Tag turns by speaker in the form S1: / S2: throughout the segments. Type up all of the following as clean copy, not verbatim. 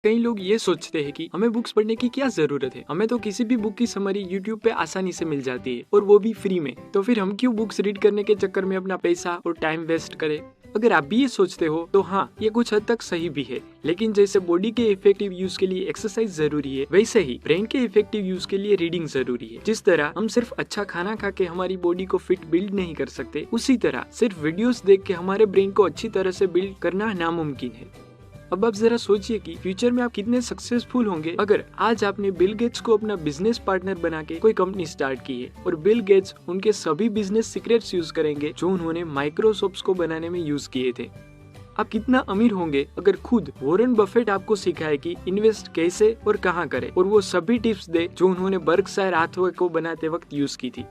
S1: कई लोग ये सोचते हैं कि हमें बुक्स पढ़ने की क्या जरूरत है, हमें तो किसी भी बुक की समरी यूट्यूब पे आसानी से मिल जाती है और वो भी फ्री में। तो फिर हम क्यों बुक्स रीड करने के चक्कर में अपना पैसा और टाइम वेस्ट करें। अगर आप भी ये सोचते हो तो हाँ, ये कुछ हद तक सही भी है, लेकिन जैसे बॉडी के इफेक्टिव यूज के लिए एक्सरसाइज जरूरी है, वैसे ही ब्रेन के इफेक्टिव यूज के लिए रीडिंग जरूरी है। जिस तरह हम सिर्फ अच्छा खाना खा के हमारी बॉडी को फिट बिल्ड नहीं कर सकते, उसी तरह सिर्फ वीडियोस देख के हमारे ब्रेन को अच्छी तरह से बिल्ड करना नामुमकिन है। अब आप जरा सोचिए कि फ्यूचर में आप कितने सक्सेसफुल होंगे अगर आज आपने बिल गेट्स को अपना बिजनेस पार्टनर बना के कोई कंपनी स्टार्ट की है और बिल गेट्स उनके सभी बिजनेस सीक्रेट्स यूज करेंगे जो उन्होंने माइक्रोसॉफ्ट को बनाने में यूज किए थे। आप कितना अमीर होंगे अगर खुद वॉरेन बफेट आपको सिखाए कि इन्वेस्ट कैसे और कहाँ करे और वो सभी टिप्स दे जो उन्होंने बर्कशायर हाथवे को बनाते वक्त यूज की थी।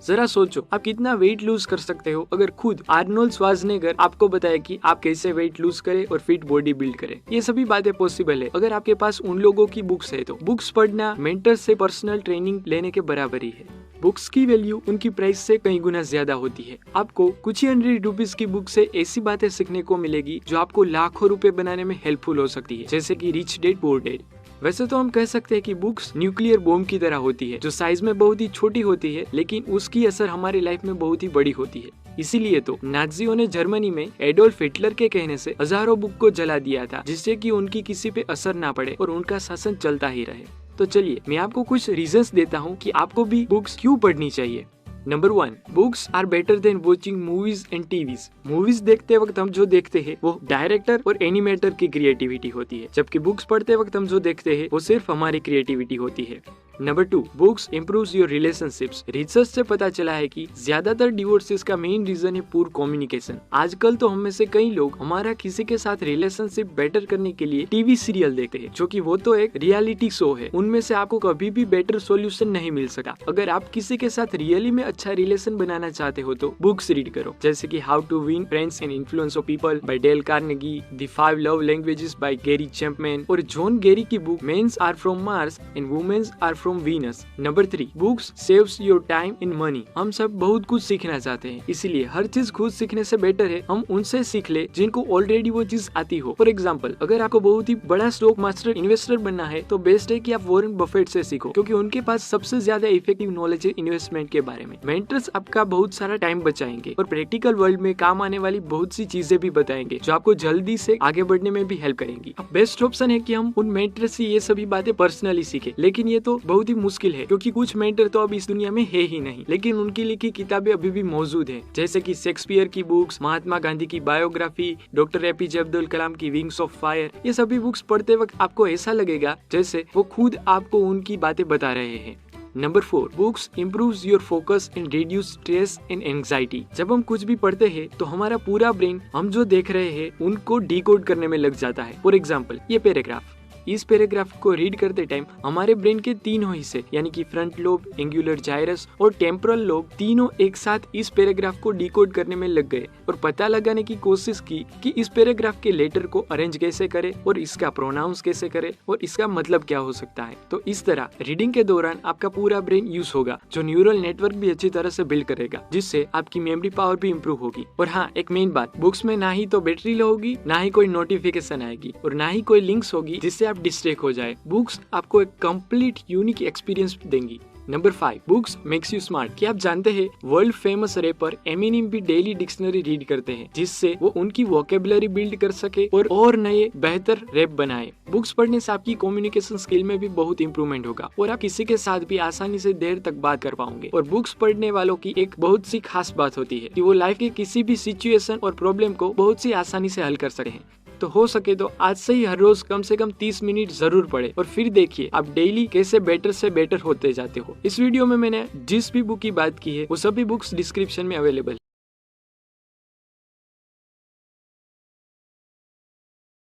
S1: जरा सोचो आप कितना वेट लूज कर सकते हो अगर खुद आर्नोल्ड श्वार्ज़नेगर आपको बताए कि आप कैसे वेट लूज करें और फिट बॉडी बिल्ड करें। ये सभी बातें पॉसिबल है अगर आपके पास उन लोगों की बुक्स है। तो बुक्स पढ़ना मेंटर से पर्सनल ट्रेनिंग लेने के बराबर ही है। बुक्स की वैल्यू उनकी प्राइस से कई गुना ज्यादा होती है। आपको कुछ ही ₹100 की बुक से ऐसी बातें सीखने को मिलेगी जो आपको लाखों रुपए बनाने में हेल्पफुल हो सकती है, जैसे कि रिच डैड पुअर डैड। वैसे तो हम कह सकते हैं कि बुक्स न्यूक्लियर बॉम्ब की तरह होती है, जो साइज में बहुत ही छोटी होती है लेकिन उसकी असर हमारी लाइफ में बहुत ही बड़ी होती है। इसीलिए तो नाज़ियों ने जर्मनी में एडोल्फ हिटलर के कहने से हजारों बुक को जला दिया था, जिससे कि उनकी किसी पे असर ना पड़े और उनका शासन चलता ही रहे। तो चलिए मैं आपको कुछ रीजंस देता हूँ कि आपको भी बुक्स क्यों पढ़नी चाहिए। Number 1, books are better than watching movies and TVs. Movies देखते वक्त हम जो देखते हैं वो डायरेक्टर और एनिमेटर की क्रिएटिविटी होती है, जबकि बुक्स पढ़ते वक्त हम जो देखते हैं वो सिर्फ हमारी क्रिएटिविटी होती है। Number 2, books improves your relationships. Research से पता चला है कि ज्यादातर डिवोर्सेस का मेन रीजन है पुअर कम्युनिकेशन। आजकल तो हम में से कई लोग हमारा किसी के साथ रिलेशनशिप बेटर करने के लिए टीवी सीरियल देखते हैं, जो कि वो तो एक रियलिटी शो है। उनमें से आपको कभी भी बेटर सॉल्यूशन नहीं मिल सका। अगर आप किसी के साथ रियली में अच्छा रिलेशन बनाना चाहते हो तो बुक्स रीड करो, जैसे कि how to win friends and influence of people by Dale Carnegie, the 5 love languages by Gary Chapman और जॉन गेरी की book mens are from Mars and womens are from Venus. Number 3, books saves your time and money. हम सब बहुत कुछ सीखना चाहते हैं, इसीलिए हर चीज खुद सीखने से बेटर है हम उनसे सीख ले जिनको ऑलरेडी वो चीज आती हो। फॉर एग्जाम्पल, अगर आपको बहुत ही बड़ा स्टॉक मास्टर इन्वेस्टर बनना है तो बेस्ट है कि आप वॉरेन बफेट से सीखो, क्योंकि उनके पास सबसे ज्यादा इफेक्टिव नॉलेज है इन्वेस्टमेंट के बारे में। मेंटर्स आपका बहुत सारा टाइम बचाएंगे और प्रैक्टिकल वर्ल्ड में काम आने वाली बहुत सी चीजें भी बताएंगे जो आपको जल्दी से आगे बढ़ने में भी हेल्प करेंगी। अब बेस्ट ऑप्शन है कि हम उन मेंटर से ये सभी बातें पर्सनली सीखें, लेकिन ये तो बहुत ही मुश्किल है क्योंकि कुछ मेंटर तो अब इस दुनिया में है ही नहीं, लेकिन उनकी लिखी किताबें अभी भी मौजूद है, जैसे कि शेक्सपियर की बुक्स, महात्मा गांधी की biography, doctor APJ Abdul Kalam की विंग्स ऑफ फायर। ये सभी बुक्स पढ़ते वक्त आपको ऐसा लगेगा जैसे वो खुद आपको उनकी बातें बता रहे हैं। Number 4, books improves your focus and reduce stress and anxiety. जब हम कुछ भी पढ़ते हैं तो हमारा पूरा ब्रेन हम जो देख रहे हैं उनको डिकोड करने में लग जाता है। फॉर एग्जाम्पल, ये पैराग्राफ, इस पैराग्राफ को रीड करते टाइम हमारे ब्रेन के तीनों हिस्से यानी कि फ्रंट लोब, एंगुलर जाइरस और टेम्पोरल लोब तीनों एक साथ इस पैराग्राफ को डिकोड करने में लग गए और पता लगाने की कोशिश की कि इस पैराग्राफ के लेटर को अरेंज कैसे करे और इसका प्रोनाउंस कैसे करे और इसका मतलब क्या हो सकता है। तो इस तरह रीडिंग के दौरान आपका पूरा ब्रेन यूज होगा, जो न्यूरल नेटवर्क भी अच्छी तरह से बिल्ड करेगा, जिससे आपकी मेमोरी पावर भी इम्प्रूव होगी। और हाँ, एक मेन बात, बुक्स में ना ही तो बैटरी लो होगी, ना ही कोई नोटिफिकेशन आएगी और ना ही कोई लिंक्स होगी जिससे आप डिस्ट्रैक्ट हो जाए। बुक्स आपको एक कंप्लीट यूनिक एक्सपीरियंस देंगी। Number 5, books makes you smart. क्या आप जानते हैं वर्ल्ड फेमस रैपर एमिनेम भी डेली डिक्शनरी रीड करते हैं, जिससे वो उनकी वोकेबुलरी बिल्ड कर सके और नए बेहतर रैप बनाए। बुक्स पढ़ने से आपकी कम्युनिकेशन स्किल में भी बहुत इंप्रूवमेंट होगा और आप किसी के साथ भी आसानी से देर तक बात कर पाओगे। और बुक्स पढ़ने वालों की एक बहुत सी खास बात होती है कि वो लाइफ के किसी भी सिचुएशन और प्रॉब्लम को बहुत सी आसानी से हल कर सकते हैं। तो हो सके तो आज से ही हर रोज कम से कम 30 मिनट जरूर पढ़े और फिर देखिए आप डेली कैसे बेटर से बेटर होते जाते हो। इस वीडियो में मैंने जिस भी बुक की बात की है वो सभी बुक्स डिस्क्रिप्शन में अवेलेबल है।